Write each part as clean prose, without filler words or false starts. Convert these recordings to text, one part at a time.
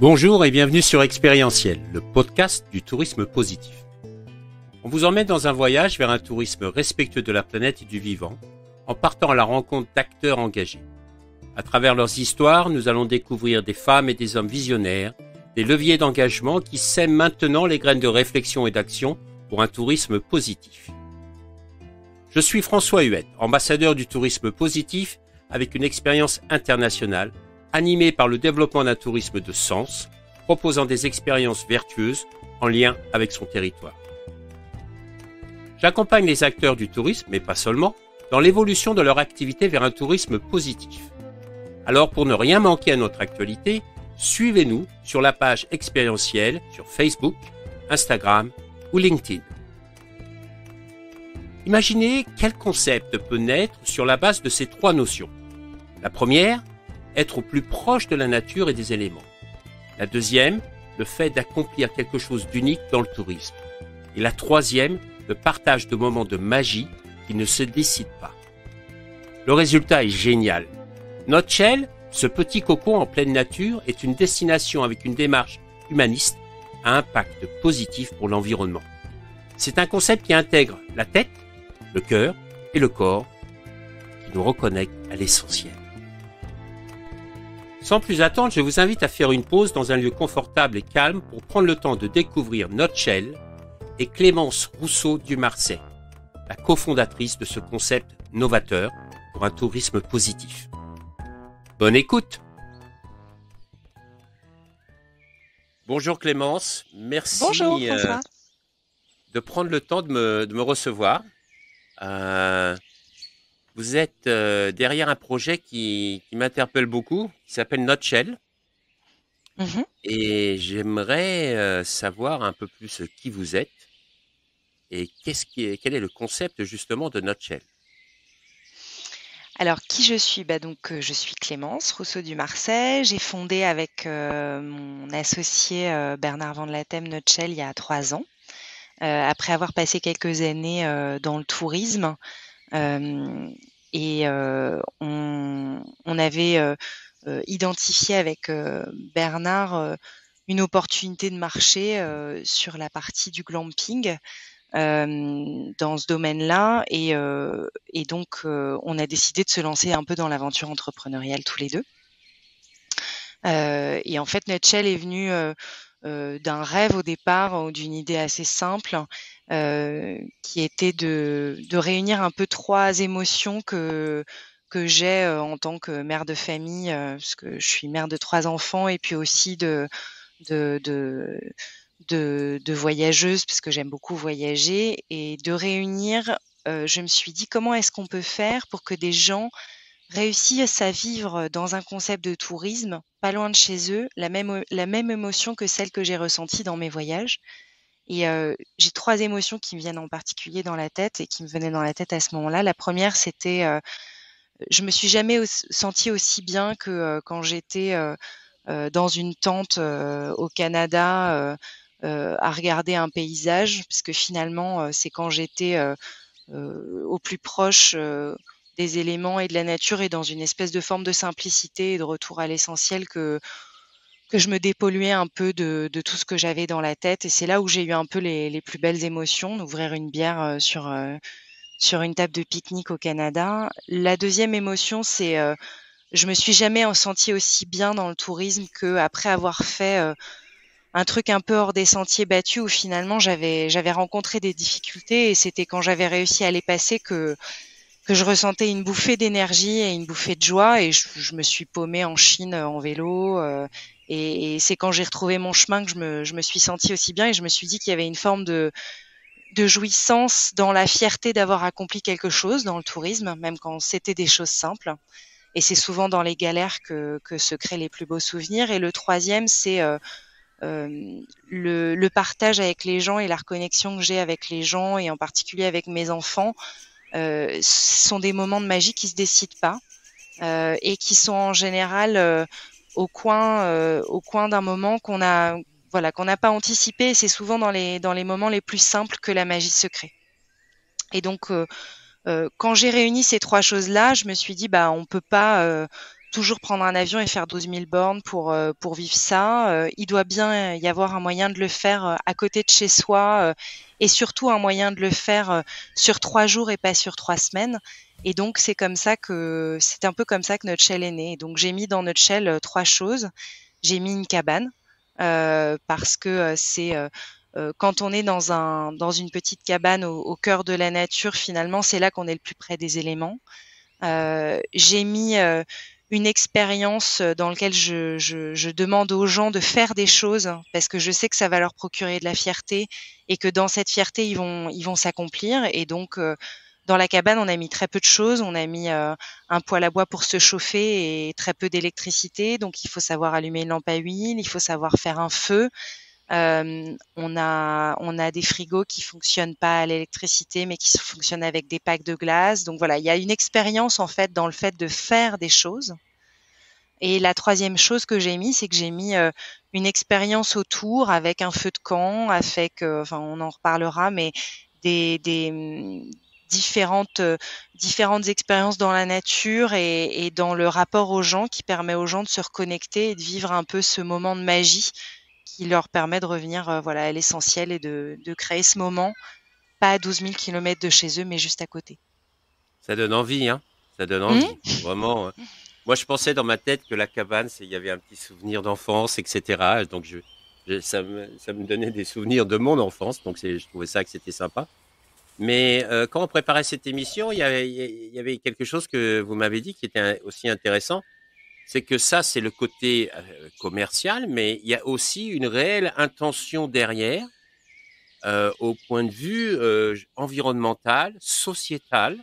Bonjour et bienvenue sur Expérientiel, le podcast du tourisme positif. On vous emmène dans un voyage vers un tourisme respectueux de la planète et du vivant, en partant à la rencontre d'acteurs engagés. À travers leurs histoires, nous allons découvrir des femmes et des hommes visionnaires, des leviers d'engagement qui sèment maintenant les graines de réflexion et d'action pour un tourisme positif. Je suis François Huette, ambassadeur du tourisme positif avec une expérience internationale, animé par le développement d'un tourisme de sens, proposant des expériences vertueuses en lien avec son territoire. J'accompagne les acteurs du tourisme, mais pas seulement, dans l'évolution de leur activité vers un tourisme positif. Alors pour ne rien manquer à notre actualité, suivez-nous sur la page Expérientielle sur Facebook, Instagram ou LinkedIn. Imaginez quel concept peut naître sur la base de ces trois notions. La première, être au plus proche de la nature et des éléments. La deuxième, le fait d'accomplir quelque chose d'unique dans le tourisme. Et la troisième, le partage de moments de magie qui ne se décident pas. Le résultat est génial. Notshell, ce petit cocon en pleine nature, est une destination avec une démarche humaniste à impact positif pour l'environnement. C'est un concept qui intègre la tête, le cœur et le corps, qui nous reconnecte à l'essentiel. Sans plus attendre, je vous invite à faire une pause dans un lieu confortable et calme pour prendre le temps de découvrir Notshell et Clémence Rousseau-Dumarsais, la cofondatrice de ce concept novateur pour un tourisme positif. Bonne écoute! Bonjour Clémence, merci Bonjour François. de prendre le temps de me recevoir. Vous êtes derrière un projet qui m'interpelle beaucoup, qui s'appelle Notshell. Mhm. Et j'aimerais savoir un peu plus qui vous êtes et quel est le concept justement de Notshell. Alors qui je suis? Je suis Clémence Rousseau-Dumarsais. J'ai fondé avec mon associé Bernard Van Latem Notshell il y a 3 ans. Après avoir passé quelques années dans le tourisme. On avait identifié avec Bernard une opportunité de marché sur la partie du glamping dans ce domaine-là. On a décidé de se lancer un peu dans l'aventure entrepreneuriale tous les deux. Et en fait, Nutshell est venu d'un rêve au départ, d'une idée assez simple, qui était de réunir un peu 3 émotions que j'ai en tant que mère de famille, parce que je suis mère de 3 enfants, et puis aussi de voyageuse, parce que j'aime beaucoup voyager, et de réunir. Je me suis dit, comment est-ce qu'on peut faire pour que des gens réussissent à vivre dans un concept de tourisme, pas loin de chez eux, la même émotion que celle que j'ai ressentie dans mes voyages. Et j'ai 3 émotions qui me viennent en particulier dans la tête et qui me venaient dans la tête à ce moment-là. La première, c'était, je me suis jamais sentie aussi bien que quand j'étais dans une tente au Canada, à regarder un paysage, parce que finalement, c'est quand j'étais au plus proche des éléments et de la nature, et dans une espèce de forme de simplicité et de retour à l'essentiel, que je me dépolluais un peu de tout ce que j'avais dans la tête. Et c'est là où j'ai eu un peu les plus belles émotions, d'ouvrir une bière sur une table de pique-nique au Canada. La deuxième émotion, c'est je me suis jamais sentie aussi bien dans le tourisme qu'après avoir fait un truc un peu hors des sentiers battus, où finalement j'avais rencontré des difficultés, et c'était quand j'avais réussi à les passer que je ressentais une bouffée d'énergie et une bouffée de joie, et je me suis paumée en Chine en vélo, et c'est quand j'ai retrouvé mon chemin que je me suis sentie aussi bien, et je me suis dit qu'il y avait une forme de jouissance dans la fierté d'avoir accompli quelque chose dans le tourisme, même quand c'était des choses simples. Et c'est souvent dans les galères que se créent les plus beaux souvenirs. Et le troisième, c'est le partage avec les gens et la reconnexion que j'ai avec les gens, et en particulier avec mes enfants. Ce sont des moments de magie qui se décident pas, et qui sont en général au coin d'un moment qu'on n'a pas anticipé. Et c'est souvent dans les moments les plus simples que la magie se crée. Et donc quand j'ai réuni ces 3 choses-là, je me suis dit, on peut pas toujours prendre un avion et faire 12 000 bornes pour vivre ça. Il doit bien y avoir un moyen de le faire à côté de chez soi et surtout un moyen de le faire sur 3 jours et pas sur 3 semaines. Et donc, c'est un peu comme ça que Nutshell est né. Donc, j'ai mis dans Nutshell 3 choses. J'ai mis une cabane parce que quand on est dans une petite cabane au cœur de la nature, finalement, c'est là qu'on est le plus près des éléments. J'ai mis une expérience dans laquelle je demande aux gens de faire des choses parce que je sais que ça va leur procurer de la fierté et que dans cette fierté, ils vont s'accomplir. Et donc, dans la cabane, on a mis très peu de choses. On a mis un poêle à bois pour se chauffer et très peu d'électricité. Donc, il faut savoir allumer une lampe à huile, il faut savoir faire un feu. On a des frigos qui fonctionnent pas à l'électricité, mais qui fonctionnent avec des packs de glace. Donc voilà, il y a une expérience en fait dans le fait de faire des choses. Et la troisième chose que j'ai mis, c'est que j'ai mis une expérience autour avec un feu de camp, avec, enfin on en reparlera, mais des différentes expériences dans la nature et dans le rapport aux gens qui permet aux gens de se reconnecter et de vivre un peu ce moment de magie qui leur permet de revenir voilà, à l'essentiel et de créer ce moment, pas à 12 000 kilomètres de chez eux, mais juste à côté. Ça donne envie, hein. Ça donne envie. Mmh. Vraiment. Moi, je pensais dans ma tête que la cabane, il y avait un petit souvenir d'enfance, etc. Donc, ça me donnait des souvenirs de mon enfance. Donc, je trouvais ça que c'était sympa. Mais quand on préparait cette émission, il y avait quelque chose que vous m'avez dit qui était aussi intéressant. C'est que ça, c'est le côté commercial, mais il y a aussi une réelle intention derrière, au point de vue environnemental, sociétal.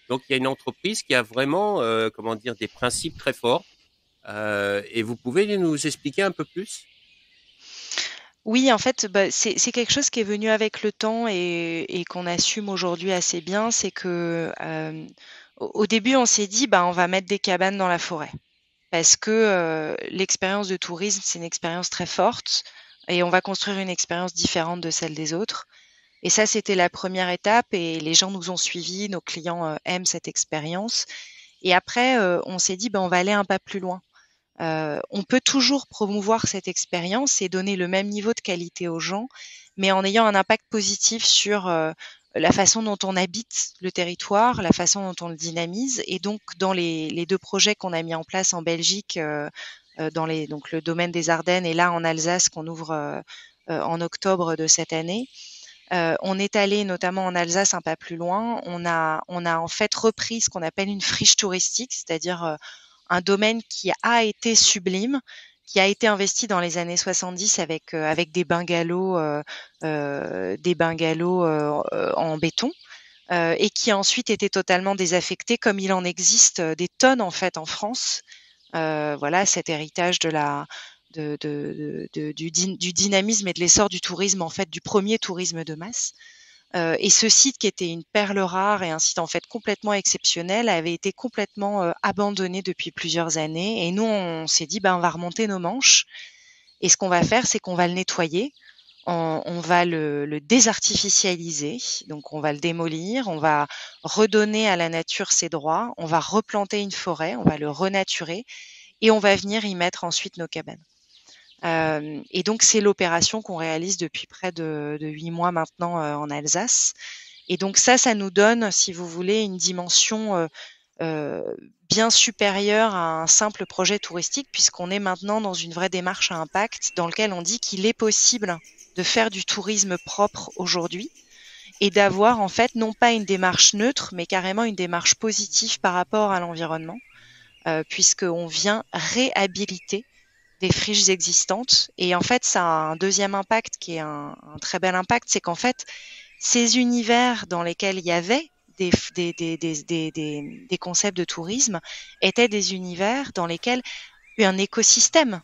Donc, il y a une entreprise qui a vraiment, comment dire, des principes très forts. Et vous pouvez nous expliquer un peu plus? Oui, en fait, bah, c'est quelque chose qui est venu avec le temps et qu'on assume aujourd'hui assez bien. C'est que au début, on s'est dit, bah, on va mettre des cabanes dans la forêt parce que l'expérience de tourisme, c'est une expérience très forte et on va construire une expérience différente de celle des autres. Et ça, c'était la première étape et les gens nous ont suivis, nos clients aiment cette expérience. Et après, on s'est dit, ben, on va aller un pas plus loin. On peut toujours promouvoir cette expérience et donner le même niveau de qualité aux gens, mais en ayant un impact positif sur la façon dont on habite le territoire, la façon dont on le dynamise. Et donc, dans les 2 projets qu'on a mis en place en Belgique, donc le domaine des Ardennes et là en Alsace qu'on ouvre en octobre de cette année, on est allé notamment en Alsace un pas plus loin. On a en fait repris ce qu'on appelle une friche touristique, c'est-à-dire un domaine qui a été sublime, qui a été investi dans les années 70 avec des bungalows en béton. Et qui a ensuite été totalement désaffecté, comme il en existe des tonnes en fait en France. Voilà, cet héritage du dynamisme et de l'essor du tourisme, en fait, du premier tourisme de masse. Et ce site, qui était une perle rare et un site en fait complètement exceptionnel, avait été complètement abandonné depuis plusieurs années. Et nous, on s'est dit, on va remonter nos manches. Et ce qu'on va faire, c'est qu'on va le nettoyer. On va le désartificialiser, donc on va le démolir, on va redonner à la nature ses droits, on va replanter une forêt, on va le renaturer et on va venir y mettre ensuite nos cabanes. Et donc, c'est l'opération qu'on réalise depuis près de 8 mois maintenant en Alsace. Et donc ça nous donne, si vous voulez, une dimension bien supérieure à un simple projet touristique, puisqu'on est maintenant dans une vraie démarche à impact dans lequel on dit qu'il est possible de faire du tourisme propre aujourd'hui et d'avoir en fait non pas une démarche neutre, mais carrément une démarche positive par rapport à l'environnement, puisqu'on vient réhabiliter des friches existantes. Et en fait, ça a un deuxième impact qui est un très bel impact, c'est qu'en fait, ces univers dans lesquels il y avait des concepts de tourisme étaient des univers dans lesquels un écosystème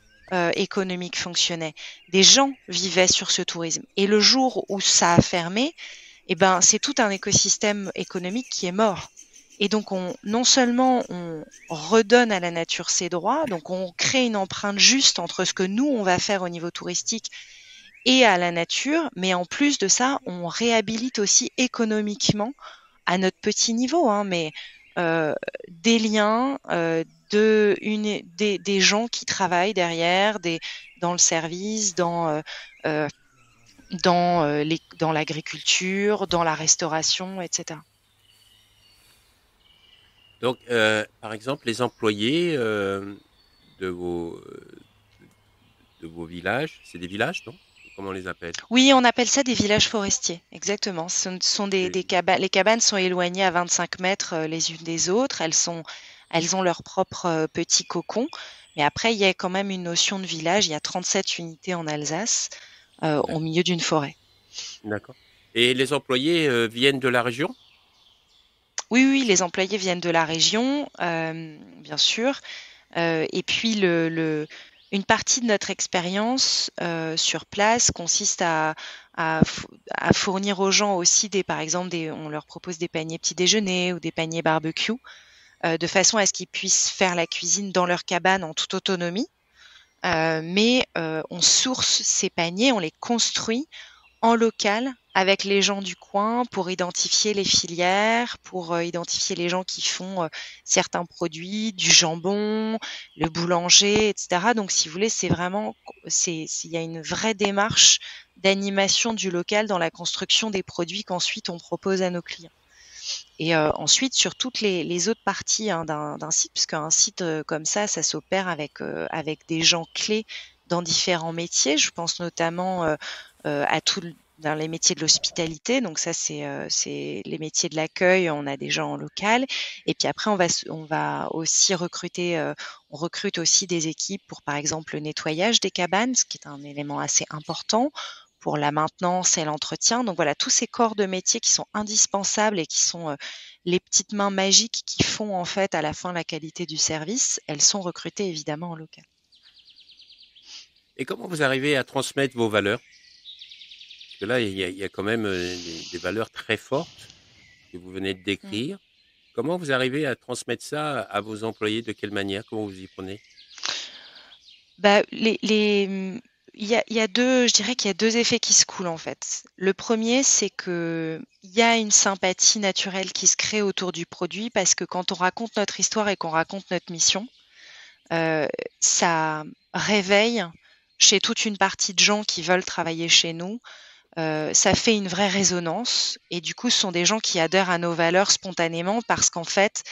économique fonctionnait. Des gens vivaient sur ce tourisme. Et le jour où ça a fermé, c'est tout un écosystème économique qui est mort. Et donc, non seulement on redonne à la nature ses droits, donc on crée une empreinte juste entre ce que nous, on va faire au niveau touristique et à la nature, mais en plus de ça, on réhabilite aussi économiquement à notre petit niveau, mais des liens, des gens qui travaillent derrière, dans le service, dans l'agriculture, dans la restauration, etc. Donc, par exemple, les employés de vos, de vos villages, c'est des villages, non? Comment on les appelle? Oui, on appelle ça des villages forestiers, exactement. Ce sont des Des- cabanes. Les cabanes sont éloignées à 25 mètres les unes des autres. Elles ont leur propre petit cocon. Mais après, il y a quand même une notion de village. Il y a 37 unités en Alsace, au D'accord. milieu d'une forêt. D'accord. Et les employés viennent de la région? Oui, oui, les employés viennent de la région, bien sûr. Et puis une partie de notre expérience sur place consiste à fournir aux gens aussi par exemple, on leur propose des paniers petit déjeuner ou des paniers barbecue, de façon à ce qu'ils puissent faire la cuisine dans leur cabane en toute autonomie. Mais on source ces paniers, on les construit en local avec les gens du coin pour identifier les filières, pour identifier les gens qui font certains produits, du jambon, le boulanger, etc. Donc, si vous voulez, il y a une vraie démarche d'animation du local dans la construction des produits qu'ensuite on propose à nos clients. Et ensuite, sur toutes les autres parties d'un site, puisqu'un site comme ça s'opère avec des gens clés dans différents métiers. Je pense notamment à dans les métiers de l'hospitalité. Donc ça, c'est les métiers de l'accueil. On a des gens en local. Et puis après, on va aussi recruter, on recrute aussi des équipes pour, par exemple, le nettoyage des cabanes, ce qui est un élément assez important, pour la maintenance et l'entretien. Donc voilà, tous ces corps de métier qui sont indispensables et qui sont les petites mains magiques qui font en fait à la fin la qualité du service, elles sont recrutées évidemment en local. Et comment vous arrivez à transmettre vos valeurs? Parce que là, il y a quand même des valeurs très fortes que vous venez de Mm. décrire. Comment vous arrivez à transmettre ça à vos employés? De quelle manière? Comment vous y prenez? Bah, il y a deux, je dirais qu'il y a deux effets qui se coulent en fait. Le premier, c'est que il y a une sympathie naturelle qui se crée autour du produit parce que quand on raconte notre histoire et qu'on raconte notre mission, ça réveille chez toute une partie de gens qui veulent travailler chez nous. Ça fait une vraie résonance et du coup, ce sont des gens qui adhèrent à nos valeurs spontanément parce qu'en fait,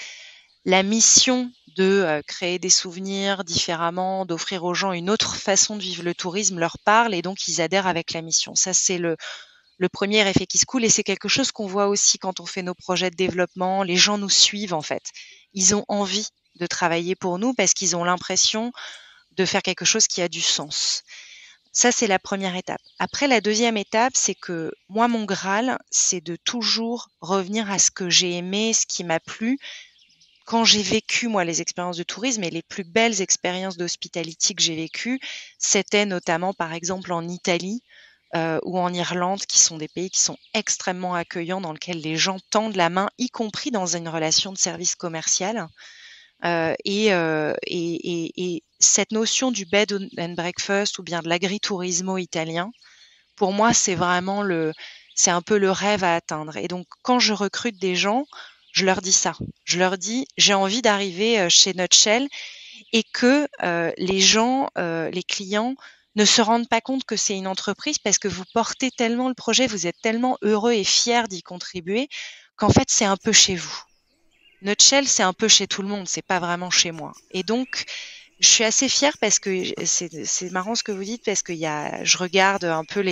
la mission de créer des souvenirs différemment, d'offrir aux gens une autre façon de vivre le tourisme leur parle et donc ils adhèrent avec la mission. Ça, c'est le premier effet qui se coule et c'est quelque chose qu'on voit aussi quand on fait nos projets de développement. Les gens nous suivent en fait. Ils ont envie de travailler pour nous parce qu'ils ont l'impression de faire quelque chose qui a du sens. Ça, c'est la première étape. Après, la deuxième étape, c'est que moi, mon Graal, c'est de toujours revenir à ce que j'ai aimé, ce qui m'a plu. Quand j'ai vécu, moi, les expériences de tourisme et les plus belles expériences d'hospitality que j'ai vécues, c'était notamment, par exemple, en Italie ou en Irlande, qui sont des pays qui sont extrêmement accueillants, dans lesquels les gens tendent la main, y compris dans une relation de service commercial. Et cette notion du bed and breakfast ou bien de l'agriturismo italien, pour moi, c'est un peu le rêve à atteindre. Et donc, quand je recrute des gens, je leur dis ça. Je leur dis, j'ai envie d'arriver chez Nutshell et que les gens, les clients, ne se rendent pas compte que c'est une entreprise parce que vous portez tellement le projet, vous êtes tellement heureux et fiers d'y contribuer qu'en fait, c'est un peu chez vous. Nutshell, c'est un peu chez tout le monde, c'est pas vraiment chez moi. Et donc, je suis assez fière parce que c'est marrant ce que vous dites parce que je regarde un peu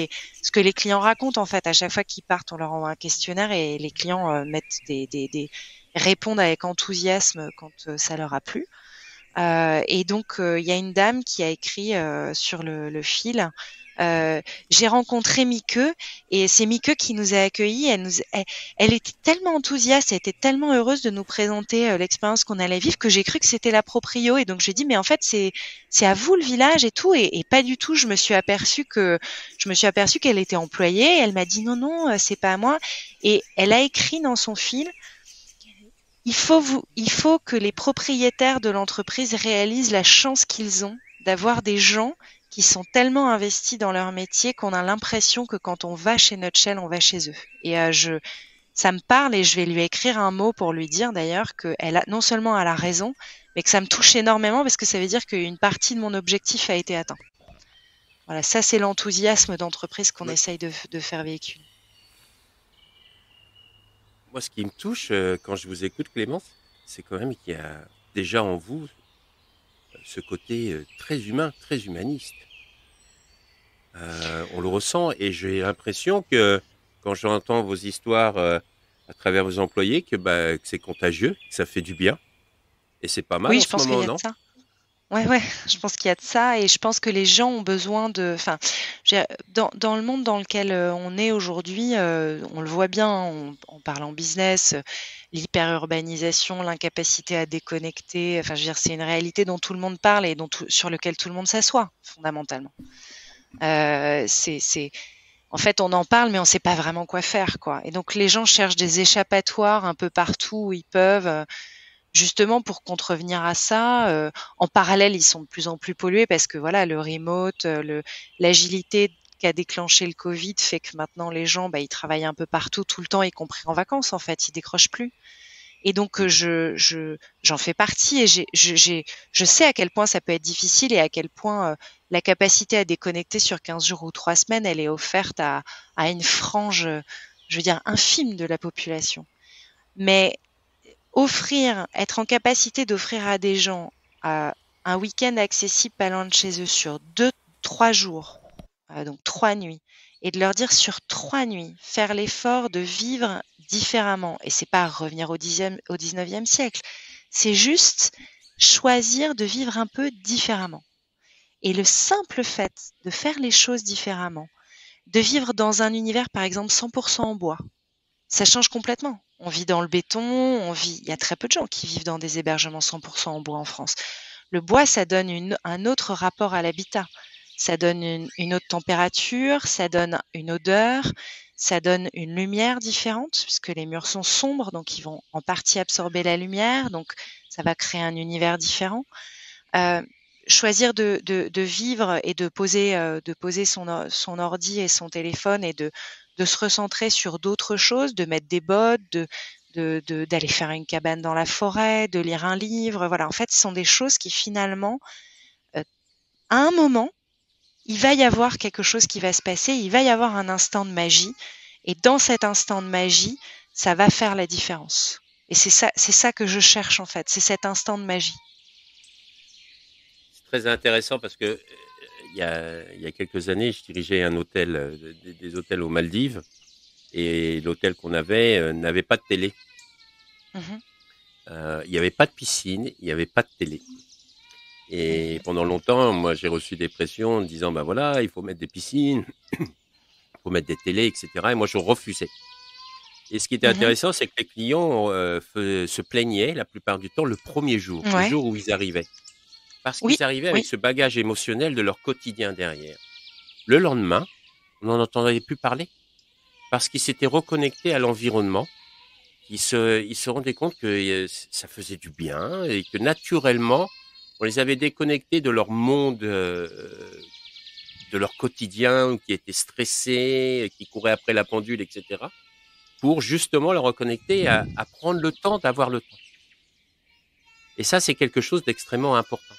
ce que les clients racontent en fait. À chaque fois qu'ils partent, on leur envoie un questionnaire et les clients répondent avec enthousiasme quand ça leur a plu. Et donc, il y a une dame qui a écrit sur le fil. J'ai rencontré Mike et c'est Mike qui nous a accueillis. Elle était tellement enthousiaste, elle était tellement heureuse de nous présenter l'expérience qu'on allait vivre que j'ai cru que c'était la proprio. Et donc j'ai dit mais en fait c'est à vous le village et tout et pas du tout. Je me suis aperçue qu'elle était employée. Elle m'a dit non non c'est pas à moi. Et elle a écrit dans son fil il faut que les propriétaires de l'entreprise réalisent la chance qu'ils ont d'avoir des gens qui sont tellement investis dans leur métier qu'on a l'impression que quand on va chez Nutshell, on va chez eux. Et ça me parle et je vais lui écrire un mot pour lui dire d'ailleurs que non seulement elle a raison, mais que ça me touche énormément parce que ça veut dire qu'une partie de mon objectif a été atteint. Voilà, ça c'est l'enthousiasme d'entreprise qu'on essaye de faire véhiculer. Moi, ce qui me touche quand je vous écoute, Clémence, c'est quand même qu'il y a déjà en vous ce côté très humain, très humaniste. On le ressent et j'ai l'impression que quand j'entends vos histoires à travers vos employés, que c'est contagieux, que ça fait du bien. Et c'est pas mal Oui, en je ce pense qu'il moment, y a de non? ça. Ouais, je pense qu'il y a de ça et je pense que les gens ont besoin enfin, dans le monde dans lequel on est aujourd'hui, on le voit bien, on parle en business, l'hyperurbanisation, l'incapacité à déconnecter, enfin, je veux dire, c'est une réalité dont tout le monde parle et sur lequel tout le monde s'assoit, fondamentalement. En fait, on en parle, mais on ne sait pas vraiment quoi faire, quoi. Et donc, les gens cherchent des échappatoires un peu partout où ils peuvent. Justement pour contrevenir à ça, en parallèle, ils sont de plus en plus pollués parce que voilà, le remote, l'agilité qu'a déclenché le Covid fait que maintenant les gens, ils travaillent un peu partout tout le temps, y compris en vacances en fait, ils décrochent plus. Et donc j'en fais partie et je sais à quel point ça peut être difficile et à quel point la capacité à déconnecter sur 15 jours ou 3 semaines, elle est offerte à une frange, je veux dire infime de la population. Mais être en capacité d'offrir à des gens un week-end accessible pas loin de chez eux sur 3 jours, donc 3 nuits, et de leur dire sur 3 nuits, faire l'effort de vivre différemment. Et c'est pas revenir au 19e siècle, c'est juste choisir de vivre un peu différemment. Et le simple fait de faire les choses différemment, de vivre dans un univers par exemple 100% en bois, ça change complètement. On vit dans le béton, il y a très peu de gens qui vivent dans des hébergements 100% en bois en France. Le bois, ça donne un autre rapport à l'habitat. Ça donne une autre température, ça donne une odeur, ça donne une lumière différente puisque les murs sont sombres, donc ils vont en partie absorber la lumière, donc ça va créer un univers différent. Choisir de vivre et de poser son ordi et son téléphone et de se recentrer sur d'autres choses, de mettre des bottes, d'aller faire une cabane dans la forêt, de lire un livre. Voilà, en fait, ce sont des choses qui finalement, à un moment, il va y avoir quelque chose qui va se passer, il va y avoir un instant de magie, et dans cet instant de magie, ça va faire la différence. Et c'est ça que je cherche en fait, c'est cet instant de magie. C'est très intéressant parce que il y a quelques années, je dirigeais un hôtel, des hôtels aux Maldives, et l'hôtel qu'on avait n'avait pas de télé. Il n'y avait pas de piscine, il n'y avait pas de télé. Et pendant longtemps, moi, j'ai reçu des pressions en disant, voilà, il faut mettre des piscines, il faut mettre des télés, etc. Et moi, je refusais. Et ce qui était intéressant, c'est que les clients se plaignaient la plupart du temps le premier jour, le jour où ils arrivaient. Parce qu'ils arrivaient avec ce bagage émotionnel de leur quotidien derrière. Le lendemain, on n'en entendait plus parler. Parce qu'ils s'étaient reconnectés à l'environnement. Ils se rendaient compte que ça faisait du bien et que naturellement, on les avait déconnectés de leur monde, de leur quotidien, qui était stressé, qui courait après la pendule, etc. pour justement le reconnecter à prendre le temps d'avoir le temps. Et ça, c'est quelque chose d'extrêmement important.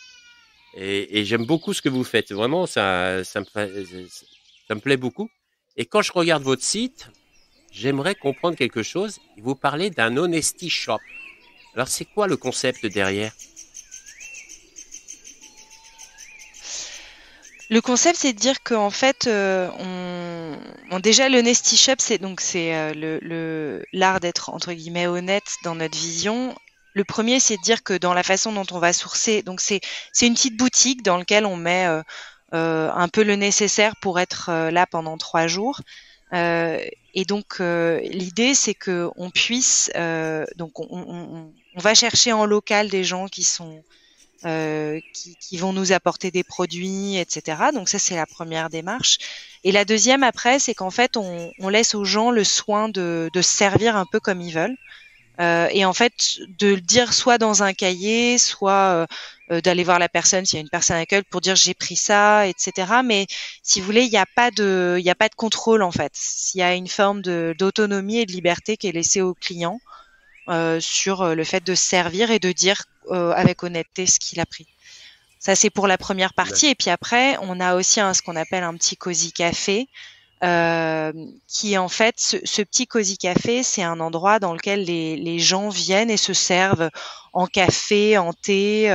Et j'aime beaucoup ce que vous faites. Vraiment, ça me plaît beaucoup. Et quand je regarde votre site, j'aimerais comprendre quelque chose. Vous parlez d'un honesty shop. Alors, c'est quoi le concept derrière? Le concept, c'est de dire qu'en fait, déjà l'honesty shop, c'est l'art d'être entre guillemets honnête dans notre vision. Le premier, c'est de dire que dans la façon dont on va sourcer, donc c'est une petite boutique dans laquelle on met un peu le nécessaire pour être là pendant 3 jours. Et donc l'idée, c'est que on puisse, donc on va chercher en local des gens qui sont qui vont nous apporter des produits, etc. Donc ça, c'est la première démarche. Et la deuxième, après, c'est qu'en fait, on laisse aux gens le soin de se servir un peu comme ils veulent. Et en fait, de le dire soit dans un cahier, soit d'aller voir la personne s'il y a une personne à l'accueil pour dire j'ai pris ça, etc. Mais si vous voulez, il y a pas de contrôle en fait. Il y a une forme d'autonomie et de liberté qui est laissée au client sur le fait de se servir et de dire avec honnêteté ce qu'il a pris. Ça, c'est pour la première partie. Et puis après, on a aussi ce qu'on appelle un petit cosy café, qui en fait, ce petit cosy café, c'est un endroit dans lequel les gens viennent et se servent en café, en thé,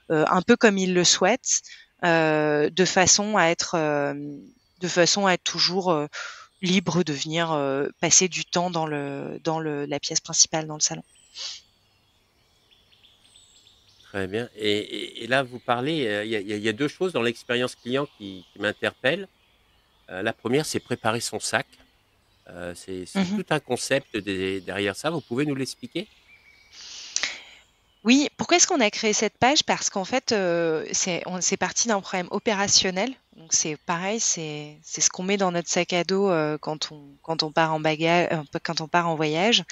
un peu comme ils le souhaitent, de façon à être toujours libre de venir passer du temps dans la pièce principale, dans le salon. Très bien. Et là, vous parlez, il y a deux choses dans l'expérience client qui m'interpellent. La première, c'est préparer son sac. C'est Mmh. tout un concept derrière ça. Vous pouvez nous l'expliquer? Oui, pourquoi est-ce qu'on a créé cette page? Parce qu'en fait, c'est parti d'un problème opérationnel. Donc c'est pareil, c'est ce qu'on met dans notre sac à dos, quand on part quand on part en voyage.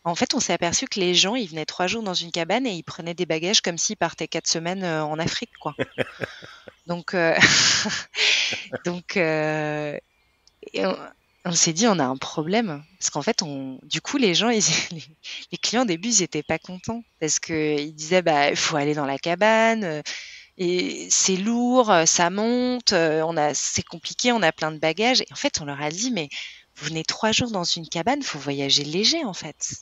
En fait, on s'est aperçu que les gens, ils venaient 3 jours dans une cabane et ils prenaient des bagages comme s'ils partaient 4 semaines, en Afrique, quoi. Donc donc et on s'est dit: «On a un problème». Parce qu'en fait, du coup, les gens, les clients, au début, ils étaient pas contents parce qu'ils disaient: «Bah, il faut aller dans la cabane, et c'est lourd, ça monte, c'est compliqué, on a plein de bagages». Et en fait, on leur a dit: «Mais vous venez 3 jours dans une cabane, faut voyager léger, en fait».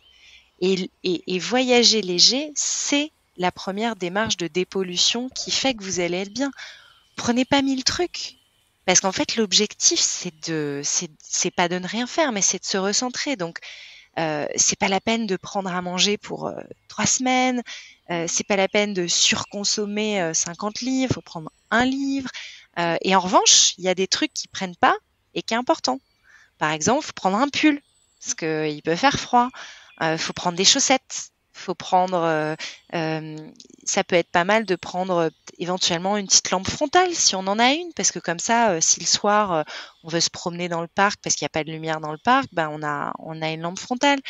Et voyager léger, c'est la première démarche de dépollution qui fait que vous allez être bien. Prenez pas 1000 trucs. Parce qu'en fait, l'objectif, c'est pas de ne rien faire, mais c'est de se recentrer. Donc, c'est pas la peine de prendre à manger pour 3 semaines. C'est pas la peine de surconsommer 50 livres. Faut prendre un livre. Et en revanche, il y a des trucs qui prennent pas et qui est important. Par exemple, faut prendre un pull parce qu'il peut faire froid. Faut prendre des chaussettes. Faut prendre, ça peut être pas mal de prendre éventuellement une petite lampe frontale si on en a une, parce que comme ça, si le soir on veut se promener dans le parc parce qu'il n'y a pas de lumière dans le parc, ben on a une lampe frontale.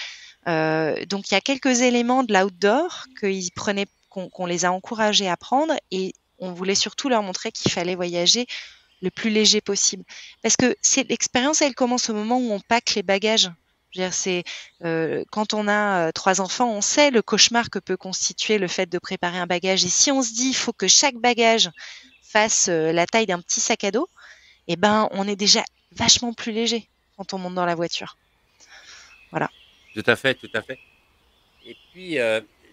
Donc il y a quelques éléments de l'outdoor qu'on les a encouragés à prendre, et on voulait surtout leur montrer qu'il fallait voyager le plus léger possible. Parce que l'expérience, elle commence au moment où on pack les bagages. Je veux dire, quand on a 3 enfants, on sait le cauchemar que peut constituer le fait de préparer un bagage. Et si on se dit, il faut que chaque bagage fasse la taille d'un petit sac à dos, eh ben, on est déjà vachement plus léger quand on monte dans la voiture. Voilà. Tout à fait, tout à fait. Et puis,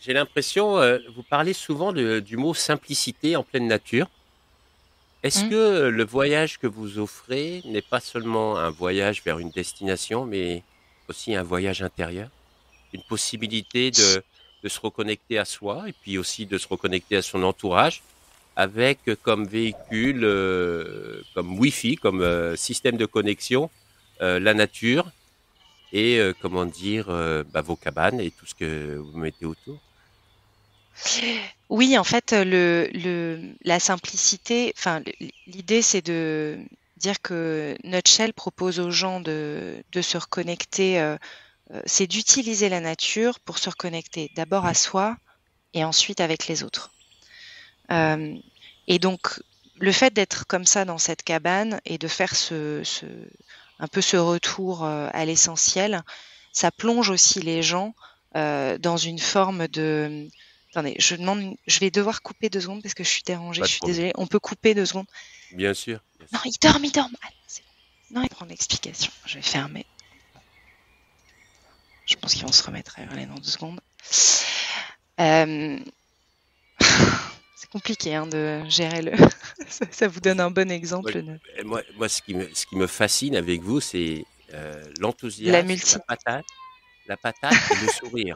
j'ai l'impression, vous parlez souvent du mot simplicité en pleine nature. Est-ce Mmh. que le voyage que vous offrez n'est pas seulement un voyage vers une destination, mais aussi un voyage intérieur? Une possibilité de se reconnecter à soi et puis aussi de se reconnecter à son entourage avec comme véhicule, comme Wi-Fi, comme système de connexion, la nature et comment dire, vos cabanes et tout ce que vous mettez autour. Oui, en fait, la simplicité, enfin, l'idée, c'est de dire que Nutshell propose aux gens de se reconnecter, c'est d'utiliser la nature pour se reconnecter d'abord à soi et ensuite avec les autres. Et donc, le fait d'être comme ça dans cette cabane et de faire un peu ce retour à l'essentiel, ça plonge aussi les gens dans une forme de... Attendez, je vais devoir couper 2 secondes parce que je suis dérangée, Pas je de suis problème. désolée. On peut couper 2 secondes? Bien sûr, bien Non, sûr. il dorme. Allez, c'est bon. Non, il prend l'explication. Je vais fermer. Je pense qu'ils vont se remettre à hurler dans 2 secondes. C'est compliqué de gérer le. Ça vous donne un bon Moi, exemple ce qui me fascine avec vous, c'est la l'enthousiasme, multi. la patate et le sourire.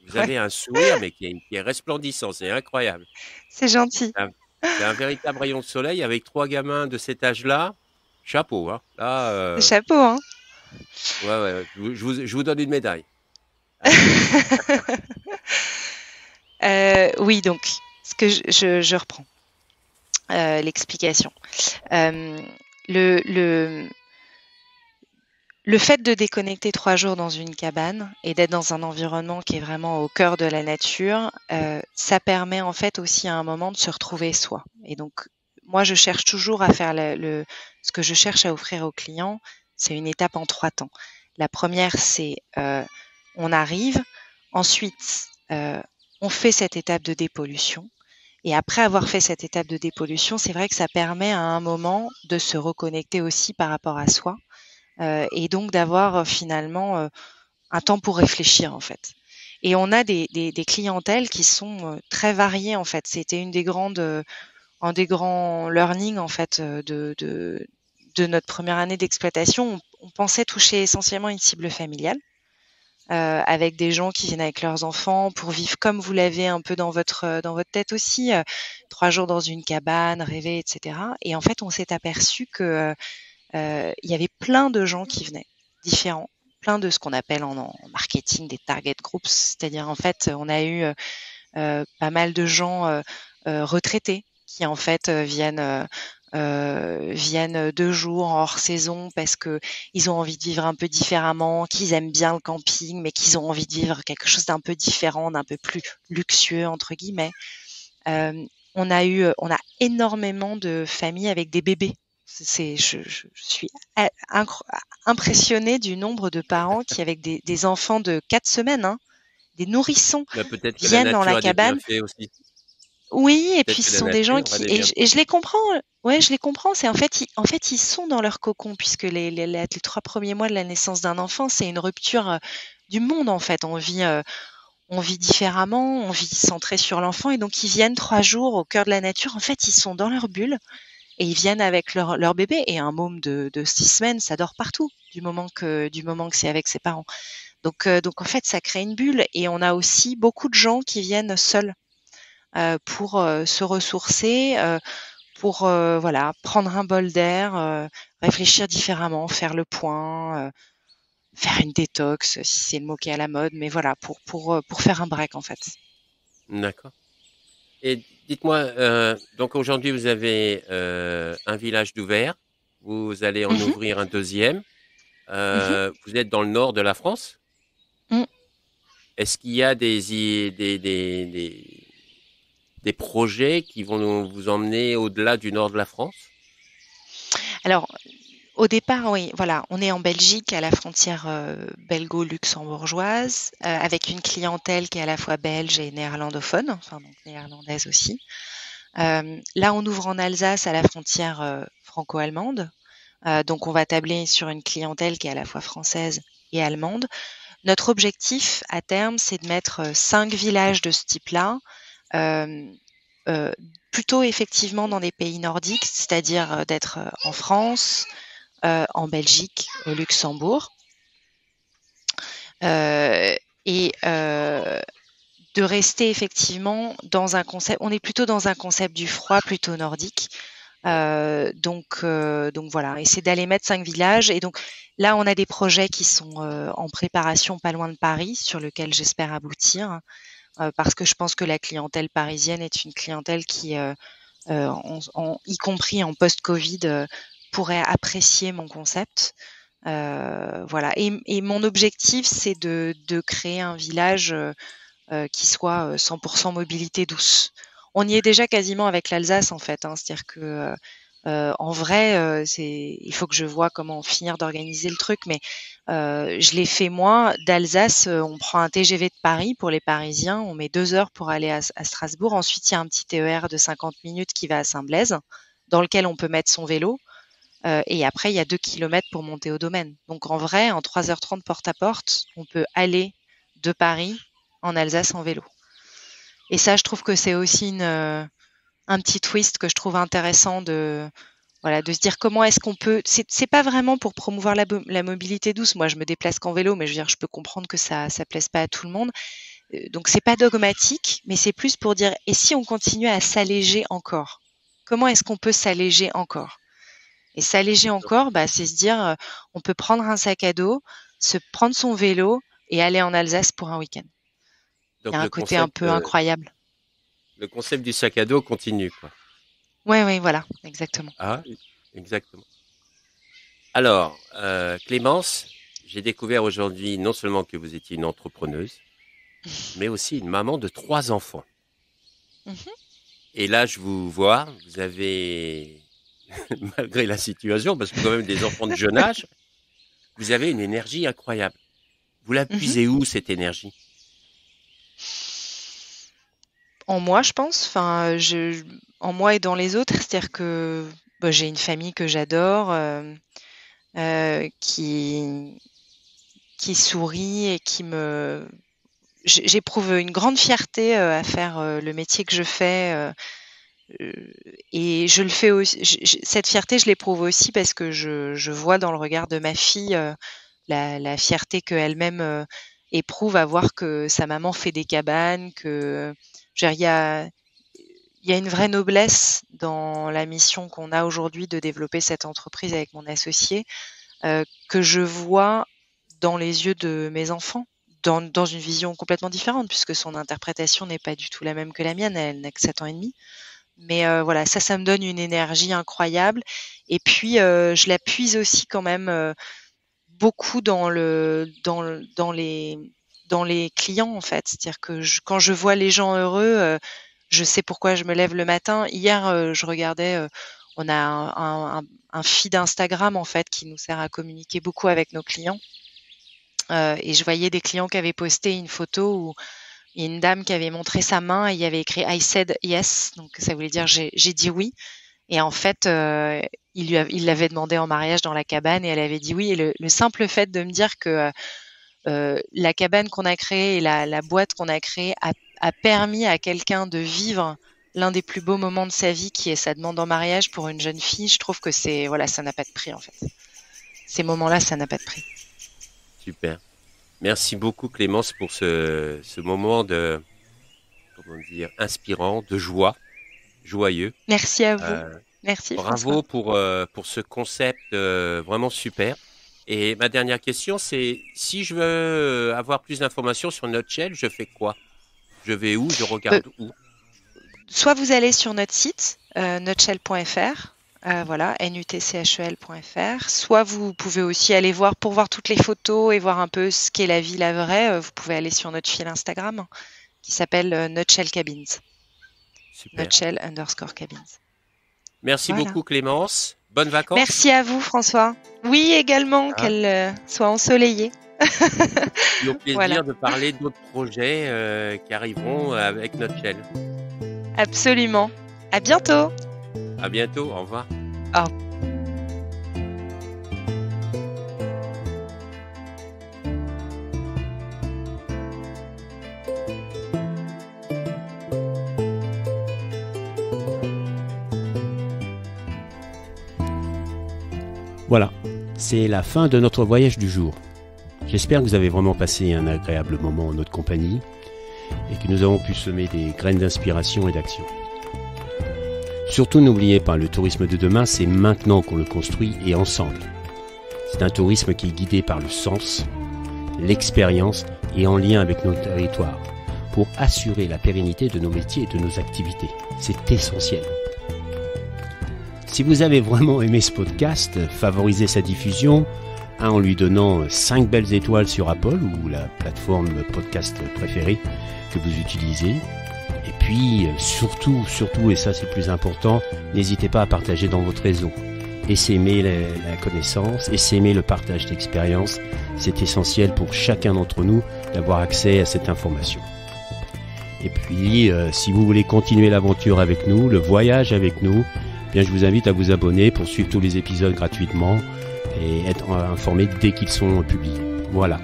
Vous Ouais, avez un sourire, mais qui est resplendissant, c'est incroyable. c'est gentil. C'est un, c'est un véritable rayon de soleil avec 3 gamins de cet âge-là. Chapeau, hein. Là, Chapeau, hein. ouais, ouais, je vous donne une médaille. Allez. Oui, donc, je reprends l'explication. Euh, le, le, Le fait de déconnecter 3 jours dans une cabane et d'être dans un environnement qui est vraiment au cœur de la nature, ça permet en fait aussi à un moment de se retrouver soi. Et donc, moi, je cherche toujours à faire ce que je cherche à offrir aux clients, c'est une étape en 3 temps. La première, c'est, on arrive, ensuite, on fait cette étape de dépollution et après avoir fait cette étape de dépollution, c'est vrai que ça permet à un moment de se reconnecter aussi par rapport à soi. Et donc d'avoir finalement un temps pour réfléchir en fait. Et on a des clientèles qui sont très variées en fait. C'était un des grands learnings en fait de notre première année d'exploitation. On pensait toucher essentiellement une cible familiale. Avec des gens qui viennent avec leurs enfants pour vivre comme vous l'avez un peu dans votre tête aussi, 3 jours dans une cabane, rêver, etc. Et en fait, on s'est aperçu que il y avait plein de gens qui venaient, différents, plein de ce qu'on appelle en marketing des target groups, c'est-à-dire en fait, on a eu pas mal de gens retraités qui en fait viennent 2 jours hors saison parce que ils ont envie de vivre un peu différemment, qu'ils aiment bien le camping, mais qu'ils ont envie de vivre quelque chose d'un peu différent, d'un peu plus luxueux entre guillemets. On a énormément de familles avec des bébés. Je suis impressionnée du nombre de parents qui, avec des enfants de 4 semaines, hein, des nourrissons, Bah, peut-être que la viennent dans nature la a des cabane. bienfaits aussi. oui, et puis Peut-être que ce la sont des gens nature a qui des et bienfaits. je les comprends, ouais, je les comprends. C'est en fait, ils sont dans leur cocon puisque les 3 premiers mois de la naissance d'un enfant, c'est une rupture, du monde, en fait. On vit différemment, on vit centré sur l'enfant et donc ils viennent 3 jours au cœur de la nature. En fait, ils sont dans leur bulle et ils viennent avec leur bébé et un môme de 6 semaines, ça dort partout du moment que c'est avec ses parents. Donc en fait, ça crée une bulle et on a aussi beaucoup de gens qui viennent seuls, pour, se ressourcer, pour, voilà, prendre un bol d'air, réfléchir différemment, faire le point, faire une détox, si c'est le mot qui est à la mode, mais voilà, pour faire un break, en fait. D'accord. Et dites-moi, donc aujourd'hui vous avez un village d'ouvert, vous allez en Mmh. ouvrir un deuxième. Mmh. Vous êtes dans le nord de la France. Mmh. Est-ce qu'il y a des projets qui vont vous emmener au-delà du nord de la France? Alors, au départ, oui, voilà, on est en Belgique, à la frontière, belgo-luxembourgeoise, avec une clientèle qui est à la fois belge et néerlandophone, enfin donc néerlandaise aussi. Là, on ouvre en Alsace, à la frontière, franco-allemande, donc on va tabler sur une clientèle qui est à la fois française et allemande. Notre objectif à terme, c'est de mettre, 5 villages de ce type-là, hem, heu, plutôt effectivement dans des pays nordiques, c'est-à-dire, d'être, en France, en Belgique, au Luxembourg, heu et de rester effectivement dans un concept, on est plutôt dans un concept du froid, plutôt nordique. Donc voilà, et c'est d'aller mettre 5 villages et donc là, on a des projets qui sont, en préparation pas loin de Paris, sur lequel j'espère aboutir, parce que je pense que la clientèle parisienne est une clientèle qui, y compris en post-Covid, pourrait apprécier mon concept. Voilà, et mon objectif, c'est de créer un village, qui soit, 100 mobilité douce. On y est déjà quasiment avec l'Alsace en fait, hein. C'est-à-dire que, en vrai, il faut que je vois comment finir d'organiser le truc, mais je l'ai fait moi. D'Alsace, on prend un TGV de Paris pour les Parisiens, on met 2 heures pour aller à Strasbourg. Ensuite, il y a un petit TER de 50 minutes qui va à Saint-Blaise, dans lequel on peut mettre son vélo, et après il y a 2 kilomètres pour monter au domaine. Donc en vrai, en 3h30 porte à porte, on peut aller de Paris en Alsace en vélo. Et ça, je trouve que c'est aussi un petit twist que je trouve intéressant de, voilà, de se dire comment est-ce qu'on peut. C'est pas vraiment pour promouvoir la mobilité douce. Moi, je me déplace qu'en vélo, mais je veux dire, je peux comprendre que ça plaise pas à tout le monde. Donc, c'est pas dogmatique, mais c'est plus pour dire, et si on continue à s'alléger encore? Comment est-ce qu'on peut s'alléger encore? Et s'alléger encore, bah, c'est se dire, on peut prendre un sac à dos, se prendre son vélo et aller en Alsace pour un week-end. Il y Donc a un côté un peu incroyable. le concept du sac à dos continue, quoi. Ouais, ouais, voilà, exactement. Ah, exactement. Alors, Clémence, j'ai découvert aujourd'hui non seulement que vous étiez une entrepreneuse, mais aussi une maman de 3 enfants. Mhm. Et là, je vous vois, vous avez, malgré la situation, parce que quand même des enfants de jeune âge, vous avez une énergie incroyable. Vous la Mhm. puisez où, cette énergie? En moi, je pense, enfin, en moi et dans les autres, c'est-à-dire que j'ai une famille que j'adore, qui sourit et j'éprouve une grande fierté à faire le métier que je fais, et je le fais aussi. Cette fierté, je l'éprouve aussi parce que je vois dans le regard de ma fille la fierté qu'elle-même éprouve à voir que sa maman fait des cabanes, que je veux dire, il y a une vraie noblesse dans la mission qu'on a aujourd'hui de développer cette entreprise avec mon associé, que je vois dans les yeux de mes enfants, dans une vision complètement différente, puisque son interprétation n'est pas du tout la même que la mienne. Elle n'a que 7 ans et demi. Mais voilà, ça me donne une énergie incroyable. Et puis, je la puise aussi quand même beaucoup dans les clients, en fait. C'est-à-dire que quand je vois les gens heureux, je sais pourquoi je me lève le matin. Hier, je regardais, on a un feed Instagram, en fait, qui nous sert à communiquer beaucoup avec nos clients. Et je voyais des clients qui avaient posté une photo où il y a une dame qui avait montré sa main et il y avait écrit I said yes, donc ça voulait dire j'ai dit oui. Et en fait, il l'avait demandé en mariage dans la cabane et elle avait dit oui. Et le simple fait de me dire que la cabane qu'on a créée et la boîte qu'on a créée a permis à quelqu'un de vivre l'un des plus beaux moments de sa vie, qui est sa demande en mariage pour une jeune fille, je trouve que ça n'a pas de prix, en fait. Ces moments-là, ça n'a pas de prix. Super. Merci beaucoup, Clémence, pour ce moment de, comment dire, inspirant, de joie, joyeux. Merci à vous. Merci, Bravo François. pour ce concept vraiment super. Et ma dernière question, c'est si je veux avoir plus d'informations sur Nutshell, je fais quoi? Je vais où? Je regarde où? Soit vous allez sur notre site, nutshell.fr, voilà, nutchel.fr. Soit vous pouvez aussi aller voir, pour voir toutes les photos et voir un peu ce qu'est la vie, la vraie, vous pouvez aller sur notre fil Instagram qui s'appelle Nutshell Cabins. Super. Nutshell_cabins. Merci beaucoup, Clémence. Bonnes vacances. Merci à vous, François. Oui, également, qu'elle soit ensoleillée. Et au plaisir de parler d'autres projets qui arriveront avec Nutshell. Absolument. À bientôt. À bientôt. Au revoir. Au revoir. Voilà, c'est la fin de notre voyage du jour. J'espère que vous avez vraiment passé un agréable moment en notre compagnie et que nous avons pu semer des graines d'inspiration et d'action. Surtout n'oubliez pas, le tourisme de demain, c'est maintenant qu'on le construit et ensemble. C'est un tourisme qui est guidé par le sens, l'expérience et en lien avec nos territoires pour assurer la pérennité de nos métiers et de nos activités. C'est essentiel. Si vous avez vraiment aimé ce podcast, favorisez sa diffusion en lui donnant 5 belles étoiles sur Apple ou la plateforme podcast préférée que vous utilisez. Et puis, surtout, et ça c'est le plus important, n'hésitez pas à partager dans votre réseau. Essaimer la connaissance, essaimer le partage d'expérience. C'est essentiel pour chacun d'entre nous d'avoir accès à cette information. Et puis, si vous voulez continuer l'aventure avec nous, le voyage avec nous, bien, je vous invite à vous abonner pour suivre tous les épisodes gratuitement et être informé dès qu'ils sont publiés. Voilà.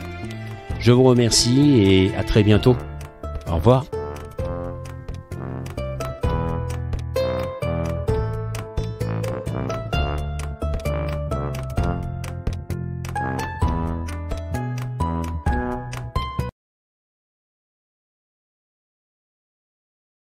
Je vous remercie et à très bientôt. Au revoir.